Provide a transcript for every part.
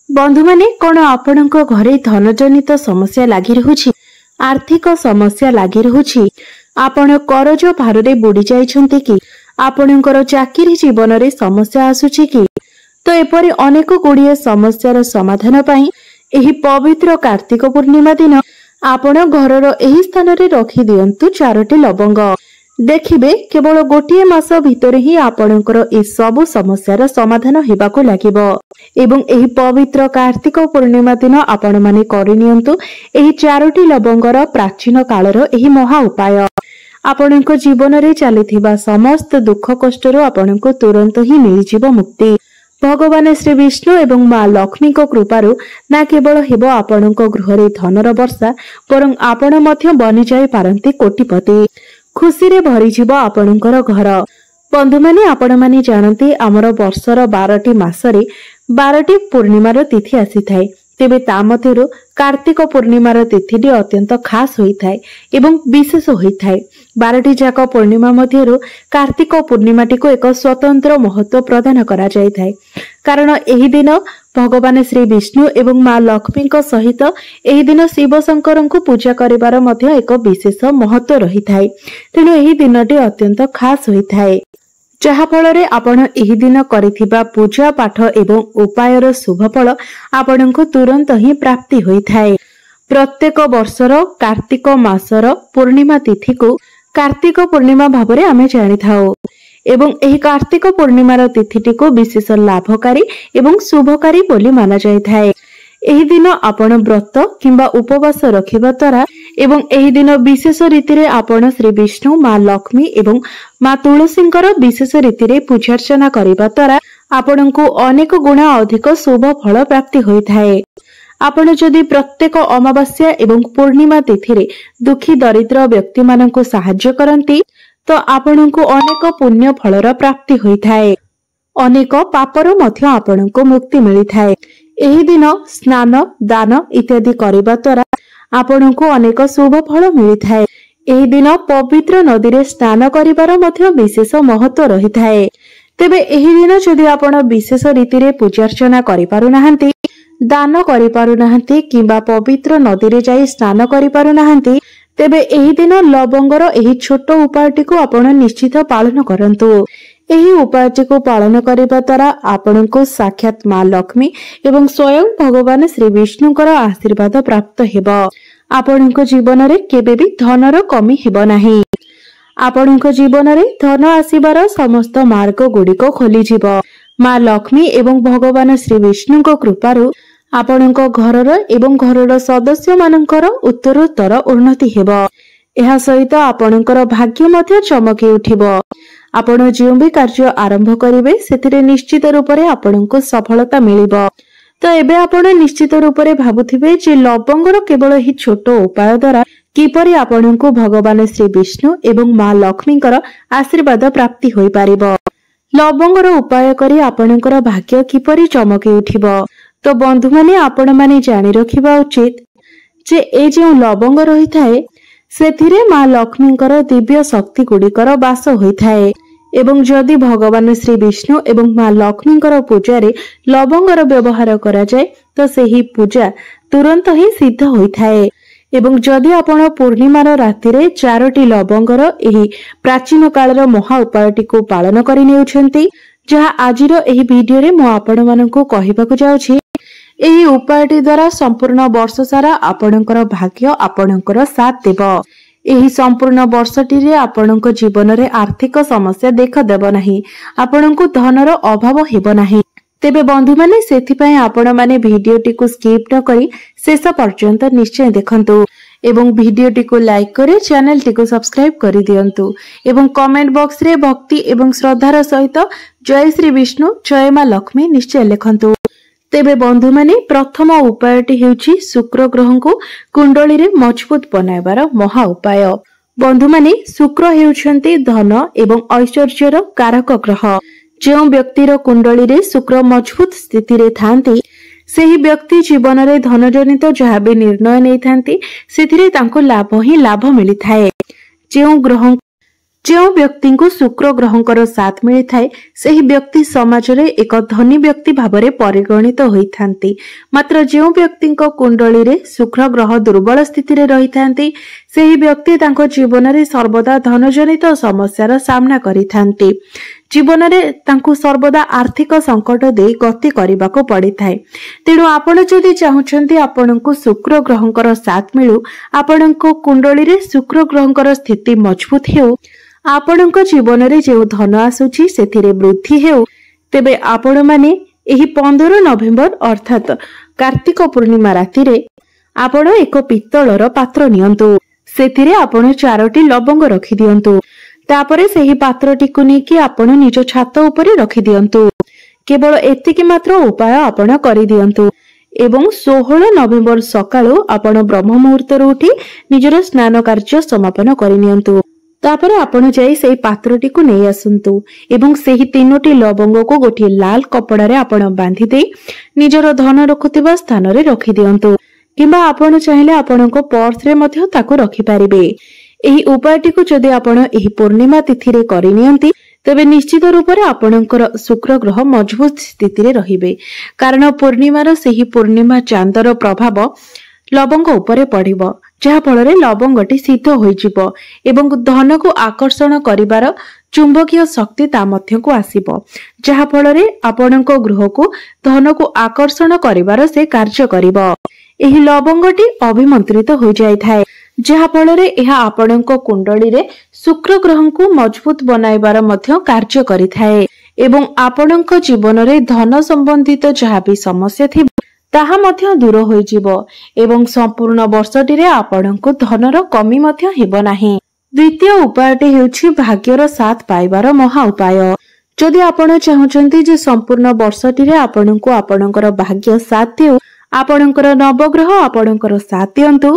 बंधु माने कोन आपणक घरे धनजनित समस्या लागि रहुछि, आर्थिक समस्या लागि रहुछि, आपण करज भारे बुड़ी जाइछन्ति कि आपणकर चाकरी जीवन रे समस्या आसुछि कि तो एपरि अनेक गुड़िए समस्यार समाधान पई एही पवित्र कार्तिक पूर्णिमा दिन आपण घरर एही स्थान रे रखि दियंतु 4टी लवंग। देखिबे केवल गोटिए मास भितर ही आपणकर ए सब समस्यार समाधान हेबाको लागिबो एवं एही पवित्र कार्तिक पूर्णिमा दिन आपण माने करिनियंतु एही 4टी लवंगर प्राचीन कालर एही महा उपाय। आपणको जीवन रे चलिथिबा समस्त दुख कष्टरो आपणको तुरंत ही मिलिजिबो मुक्ति। भगवान श्री विष्णु एवं माँ लक्ष्मी को कृपारु ना केवल हेबो आपणको गृहरे धनर वर्षा बरं आपण मध्य बनि जाई पारंती कोटिपति। खुशी रे भरी जिवो आपणकर घर। बंधु माने आपण माने जानती आमर वर्षर 12टी मासरे 12टी पूर्णिमार तिथि आसी थाए। तेबे ता मध्यरु कार्तिक पूर्णिमार तिथिटी अत्यंत खास होई थाए एवं विशेष होई थाए। 12टी जाक पूर्णिमा मध्यरु कार्तिक पूर्णिमाटी को एक स्वतंत्र महत्व प्रदान करा जाय थाए, कारण एही दिन भगवान श्री विष्णु एवं माँ लक्ष्मी को सहित एही दिन शिव शंकर को पूजा करिवार मध्य एक विशेष महत्व रही थाए। तेणु एही दिनटी अत्यंत खास होई थाए, जहा फल आपण एही दिन करिथिबा पूजा पाठ एवं उपायर शुभफल आपणको तुरंत ही प्राप्ति होई थाए। प्रत्येक वर्षर कार्तिक मासर पूर्णिमा तिथि को कार्तिक पूर्णिमा भाबरे आमे जानि थाओ एवं एही कार्तिक पूर्णिमार तिथिटी को विशेष लाभकारी एवं शुभकारी बोली माना जाय थाए। एही दिन आपण व्रत किंबा उपवास रखिबा द्वारा एवं एही दिन विशेष रीति रे आपण श्री विष्णु माँ लक्ष्मी एवं माँ तुलसींकर विशेष रीति रे पूजार्चना करिबा द्वारा आपणको अनेक गुणा अधिक शुभ फल प्राप्ति होई थाए। आपण जदि प्रत्येक अमावास्या एवं पूर्णिमा तिथि रे दुखी दरिद्र व्यक्ति माननकु सहाय्य करंती तो आपणको अनेक पुण्य फलर प्राप्ति होई थाए, अनेक पापर मध्य आपणको मुक्ति मिली थाए। एही दिन स्नान दान इत्यादि करिबा द्वारा आपणको अनेक शुभ फल मिली थाए। एही दिन पवित्र नदी रे स्नान करिबार मध्य विशेष महत्व रही थाए। तेबे एही दिन जदि आपण विशेष रीति रे पूजार्चना करि पारु नाहंती, दान करि पारु नाहंती किंबा पवित्र नदी रे जाई स्नान करि पारु नाहंती, तेबे एही दिन लवंगर एही छोट उपायटी को आपण निश्चित पालन करंतु। एही उपायटी को पालन करिबा द्वारा आपनको साक्षात माँ लक्ष्मी एवं स्वयं भगवान श्री विष्णुकर आशीर्वाद प्राप्त हेबो। आपनको जीवन रे केबे भी धनर कमी हेबो नाही। आपनको जीवन रे धन आसीबार समस्त मार्ग गुड़िक खोली जिवो। माँ लक्ष्मी एवं भगवान श्री विष्णुको कृपारु आपणको घरर एवं घरर सदस्य मानकर उत्तरोत्तर उन्नति हेबो। एहा सहित आपणकर भाग्य मध्य चमकी उठिबो। आपण जो भी कार्य आरंभ करिवे सेथिरे निश्चित रूप रे आपणको सफलता मिलिबो। तो एबे आपण निश्चित रूप रे भाबुथिबे जे लवंगर केवल ही छोट उपाय द्वारा किपरि आपणको भगवान श्री विष्णु एवं माँ लक्ष्मीकर आशीर्वाद प्राप्ति होई पारिबो। लवंगर उपाय करी आपणकर भाग्य किपरि चमकी उठिबो। तो बंधु माने आपण माने जानि रखिबा उचित जे ए जे लवंग रही थाए सेथिरे माँ लक्ष्मीकर दिव्य शक्ति गुड़िकर वास होई थाए एवं जदि भगवान श्री विष्णु एवं माँ लक्ष्मीकर पूजा रे लवंगर व्यवहार करा जाय तो सेही पूजा तुरंत ही सिद्ध होई थाए। एवं जदि आपण पूर्णिमार राति रे 4टी लवंगर एही प्राचीन कालर महा उपायटी को पालन करि नेउछन्ती, जहा आजिर एही वीडियो रे मो आपण माननकु कहिबाकु जाउछि। एही उपायटी द्वारा संपूर्ण वर्ष सारा आपणकर भाग्य आपणकर साथ देबो। एही संपूर्ण वर्षटी रे आपणक जीवन रे आर्थिक समस्या देखा देबो नाही, आपणकु धनर अभाव हेबो नाही। तेबे बंधु माने सेथि पय आपण माने वीडियोटी को स्किप न करी शेष पर्यंत निश्चय देखंतु एवं वीडियोटी को लाइक करे चैनल टी को सब्सक्राइब करि दियंतु एवं कमेंट बॉक्स रे भक्ति एवं श्रद्धार सहित जय श्री विष्णु जय माँ लक्ष्मी निश्चय लिखंतु। तेबे बंधु माने प्रथम उपायटी हेउची शुक्र ग्रह को कुंडली रे मजबूत बनाइबार महा उपाय। बंधु माने शुक्र हेउछंती धन एवं ऐश्वर्यर कारक ग्रह। जो व्यक्तिर कुंडली रे शुक्र मजबूत स्थिति रे थांती सेही व्यक्ति जीवन रे धनजनित जहा भी निर्णय नै थांती सेथिरे तांको लाभ ही लाभ मिली थाए। जो ग्रह जो व्यक्ति को शुक्र ग्रहंकर साथ मिली थाए सही व्यक्ति समाज रे एक धनी व्यक्ति भावरे परिगणित होइथांती। मात्र जो व्यक्ति कुंडली रे शुक्र ग्रह दुर्बल स्थिति रे रहिथांती सही व्यक्ति तांको जीवन रे सर्वदा धनजनित समस्यार सामना करिथांती। जीवन रे तांको सर्वदा आर्थिक संकट दे गति करबाको पड़िथाए। तेणु आपण जदि चाहुछंती आपनको शुक्र ग्रहंकर साथ मिलू, आपनको कुंडली रे शुक्र ग्रहंकर स्थिति मजबूत हेउ, आपणक जीवन रे जो धन आसुची सेथिरे वृद्धि हेउ, तेबे आपण माने एही 15 नवेम्बर अर्थात कार्तिक पूर्णिमा राति रे आपण एक पित्तलर पात्र नियंतु। सेथिरे आपण 4टी लवंग रखि दियंतु। तापरे सेही पात्रटी को नेकी आपण निज छात उपरे रखि दियंतु। केवल एतिकी मात्र उपाय आपण करि दियंतु एवं 16 नवेम्बर सकाळु आपण ब्रह्म मुहूर्त उठी निजर स्नान कार्य समापन करि नियंतु। तापरे आपण जाई सेही पात्रटी को नै आसंतु एवं सेही 3टी लवंग को गोटी लाल कपड़ा रे आपण बांधी दे निजर धन रखुतिबा स्थान रे रखि दियंतु, किबा आपण चाहिले आपणको पर्स रे मध्य ताको रखि पारिबे। एही उपायटी को जदि आपण एही पूर्णिमा तिथि रे करि नियंती तबे निश्चित रूप रे आपणकर शुक्र ग्रह मजबूत स्थिति रे रहिबे, कारण पूर्णिमार सेही पूर्णिमा चांदर प्रभाव लवंग उपरे पड़िबो, जहा फल रे लवंगटी सिद्ध होइजिबो एवं धन को आकर्षण करिवार चुंबकीय शक्ति ता मध्य को आसीबो, जहा फल रे आपणको गृह को धन को आकर्षण करिवार से कार्य करिबो। एही लवंगटी अभिमंत्रित हो जाय थाए, जहा फल रे एहा आपणको कुंडली रे शुक्र ग्रह को मजबूत बनाइबार मध्य कार्य करिथाए एवं आपणको जीवन रे धन संबंधित जहा भी समस्या थि ताहा मध्य दूर होइजिबो एवं संपूर्ण वर्षटी रे आपणको धनर कमी मध्य हेबो नाही। द्वितीय उपायटी हेउछि भाग्यर साथ पाइबार महा उपाय। जदि आपण चाहुचंती जे संपूर्ण वर्षटी रे आपणको आपणकर भाग्य साथ देउ, आपणकर नवग्रह आपणकर साथ दियंतु,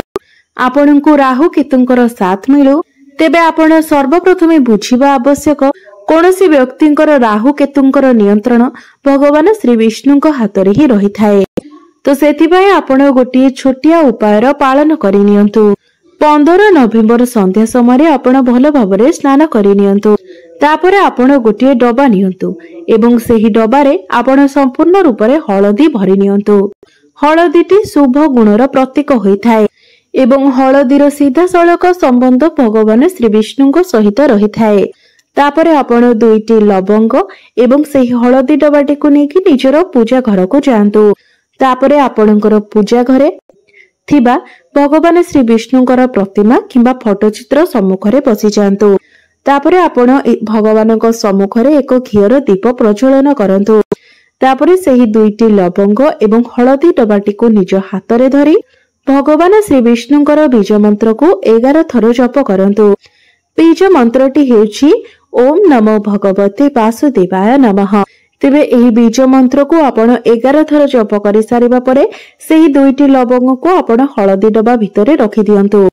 आपणको राहु केतुंकर साथ मिलु, तेबे आपण सर्वप्रथमे बुझिबा आवश्यक कोनोसी व्यक्तिंकर राहु केतुंकर नियंत्रण भगवान श्री विष्णुଙ୍କ हातरे ही रहिथाए। तो सेथिबाई आपण गोटे छोटिया उपायर पालन करि नियंतु। 15 नवेम्बर संध्या समय आपण भल भाबरे स्नान करि नियंतु। तापरे आपण गोटे डबा नियंतु एवं सेही डबारे आपण संपूर्ण रूप रे हळदी भरि नियंतु। हळदीटी शुभ गुणर प्रतीक होइथाए एवं हळदीर सीधा सळक संबंध भगवान श्री विष्णुଙ୍କ सहित रहिथाए। तापरे आपण 2टी लवंग एवं सेही हळदी डबाटी को नेकी निजर पूजा घर को जांतु। तापरे आपणकर पूजा घरे थिबा भगवान श्री विष्णुଙ୍କର प्रतिमा किंबा फोटोचित्र सम्मुखरे बसी जांतु। तापरे आपण भगवानଙ୍କ सम्मुखरे एक घियर दीप प्रज्वलन करंतु। तापरे सेही 2टी लवंग एवं हळदी डबाटी को निज हाथ रे धरी भगवान श्री विष्णुଙ୍କର बीज मंत्र को 11 थर जप करंतु। बीज मंत्रटी हेउछि ओम नमो भगवते वासुदेवाय नमः। तेबे एही बीज मंत्र को आपण 11 थर जप करि सारिबा परे सेही 2टी लवंग को आपण हळदी डबा भितरे रखि दियंतु।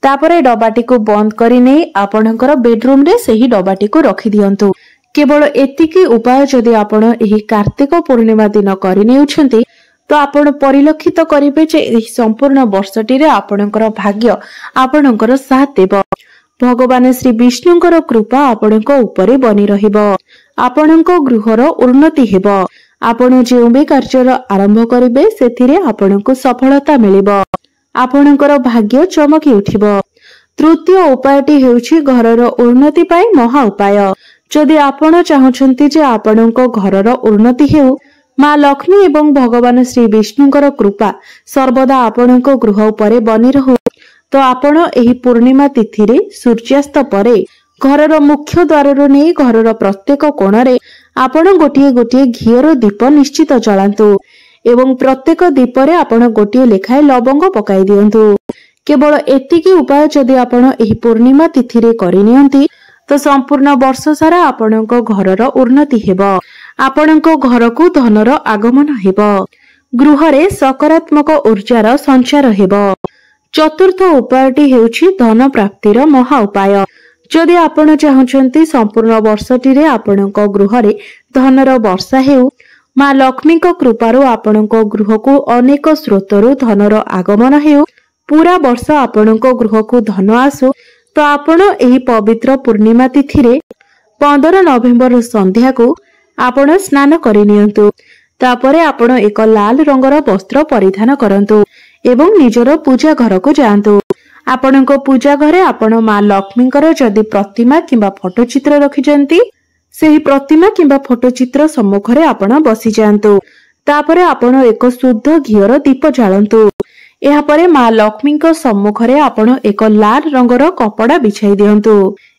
तापरे डबाटी को बंद करि नै आपणकर बेडरूम रे सेही डबाटी को रखि दियंतु। केवल एतिकी उपाय जदि आपण एही कार्तिक पूर्णिमा दिन करि नेउछंती तो आपण परिलक्षित करिबे जे एही संपूर्ण वर्षटी रे आपणकर भाग्य आपणकर साथ देबो। भगवान श्री विष्णुଙ୍କର कृपा आपणक उपरे बनी रहिबो। आपणक गृहर उन्नति हेबो। आपण जे भी कार्यर आरंभ करिबे सेथिरे आपणक सफलता मिलिबो। आपणकर भाग्य चमकी उठिबो। तृतीय उपायटी हेउछि घरर उन्नति पाई महा उपाय। जदि आपण चाहुछंती जे आपणक घरर उन्नति हेउ, मां लक्ष्मी एवं भगवान श्री विष्णुଙ୍କର कृपा सर्वदा आपणक गृह उपरे बनी रहु, तो आपण एही पूर्णिमा तिथि रे सूर्यास्त परे घरर मुख्य द्वार नै घरर प्रत्येक कोण रे आपण गोटिए गोटिए घियर दीप निश्चित जलांतु एवं प्रत्येक दीप रे आपण गोटिए लेखाए लवंग पकाई दियंतु। केवल एतिकी उपाय जदि आपण एही पूर्णिमा तिथि रे करि नियंती तो संपूर्ण वर्ष सारा आपणक घरर उन्नति हेबो। आपणक घर को धनर आगमन हेबो। गृह रे सकारात्मक ऊर्जार संचार हेबो। चतुर्थ उपायटी हेउछि धन प्राप्तिर महा उपाय। जदि आपण चाहुचंती संपूर्ण वर्षटी रे आपणक गृह रे धनर वर्षा हेउ, मां लक्ष्मीक कृपारु आपणक गृह को अनेक स्रोतरु धनर आगमन हेउ, पूरा वर्ष आपणक गृह को धन आसु, तो आपण एही पवित्र पूर्णिमा तिथि रे 15 नवेम्बर संध्या को आपण स्नान करिनियंतु। तापरे आपण एक लाल रंगर वस्त्र परिधान करंतु एवं निजर पूजा घर को जांतु। आपणको पूजा घरे आपण मां लक्ष्मीकर जदि प्रतिमा किंबा फोटोचित्र रखिजंती सेही प्रतिमा किंबा फोटोचित्र सम्मुखरे आपण बसी जांतु। तापरे आपण एक शुद्ध घियर दीप जालंतु। एहा परे मां लक्ष्मीक सम्मुखरे आपण एक लाल रंगर कपड़ा बिछाई दियंतु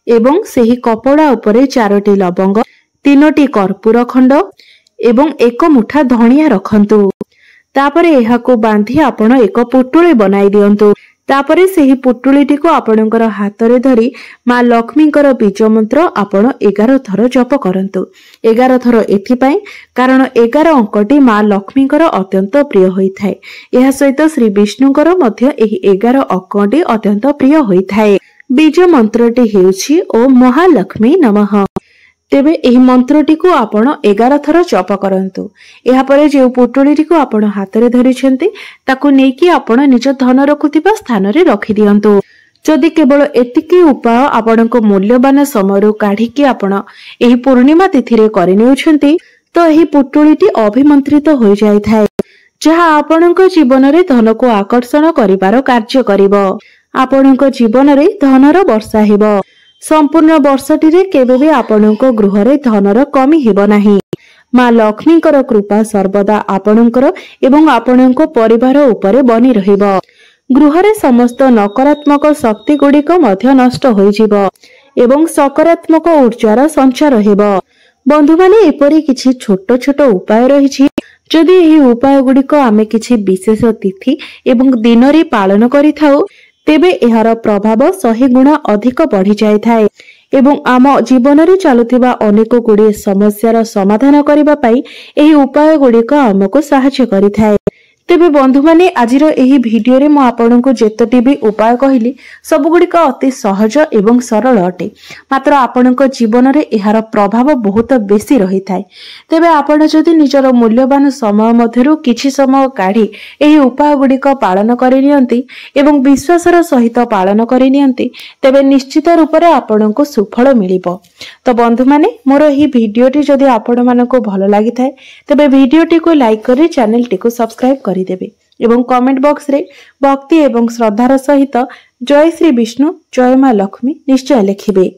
एवं सेही कपड़ा उपरे 4टी लवंग 3टी कर्पूर खंड एवं 1 मुठा धनिया रखंतु। तापरे एहाको बांधी आपण एक पुटुली बनाई दियंतु। तापरे सेही पुटुलीटी को आपणकर हाथ रे धरी मां लक्ष्मीकर बीज मंत्र आपण 11 थर जप करंतु। 11 थर एथिपाई कारण 11 अंकटी मां लक्ष्मीकर अत्यंत प्रिय होइथाय। एहा सहित श्री विष्णुकर मध्य एही 11 अंकटी अत्यंत प्रिय होइथाय। बीज मंत्रटी हेउछि ओम महालक्ष्मी नमः। तेबे एही मंत्रटी को आपण 11 थर जप करंतु। एहा परे जे पुटुलीटी को आपण हाथ रे धरिछंती ताकू नेकी आपण निज धन रखुथिबा स्थान रे रखि दियंतु। जदि केवल एतिकी उपाय आपणको मूल्यवान समय काढ़ी कि आपण एही पूर्णिमा तिथि रे करि नेउछंती तो एही पुटुलीटी अभिमंत्रित होई जाय थाए, जहा आपणको जीवन रे धन को आकर्षण करिवार कार्य करिवो। आपणको जीवन रे धनर वर्षा हेबो। संपूर्ण वर्षटी रे केबे भी आपणको गृह रे धनर कमी हेबो नाही। मां लक्ष्मीकर कृपा सर्वदा आपणकर एवं आपणको परिवार उपरे बनी रहिबो। गृह रे समस्त नकारात्मक शक्ति गुड़िक मध्य नष्ट होई जिवो एवं सकारात्मक ऊर्जार संचार हेबो। बंधु माने एपरि किछि छोट छोट उपाय रहिछि। जदि एही उपाय गुड़िक आमे किछि विशेष तिथि एवं दिन रे पालन करिथाउ तेबे एहार प्रभाव 100 गुणा अधिक बढ़ी जाय थाए एवं आम जीवन रे चलुथिबा अनेक गुडी समस्यार समाधान करिबा पई एही उपाय गुड़िक आमको सहायता करिथाए। तेबे बंधु माने आजिर एही वीडियो रे मो आपनको जेतोटी भी उपाय कहिली सब गुड़िक अति सहज एवं सरल अटे, मात्र आपनको जीवन रे एहार प्रभाव बहुत बेसी रही थाए। तेबे आपण जदि निजर मूल्यवान समय मध्यरु किछि समय काढी एही उपाय गुड़िक पालन करि नियंती एवं विश्वासर सहित पालन करि नियंती तेबे निश्चित रूप रे आपनको सुफल मिलिबो। तो बंधु माने मोर एही वीडियोटी जदि आपण मानको भलो लागि थाए तेबे वीडियोटी को लाइक करि चैनल टी को सब्सक्राइब करिदेबे एवं कमेंट बॉक्स रे भक्ति एवं श्रद्धार सहित जय श्री विष्णु जय मां लक्ष्मी निश्चय लिखिबे।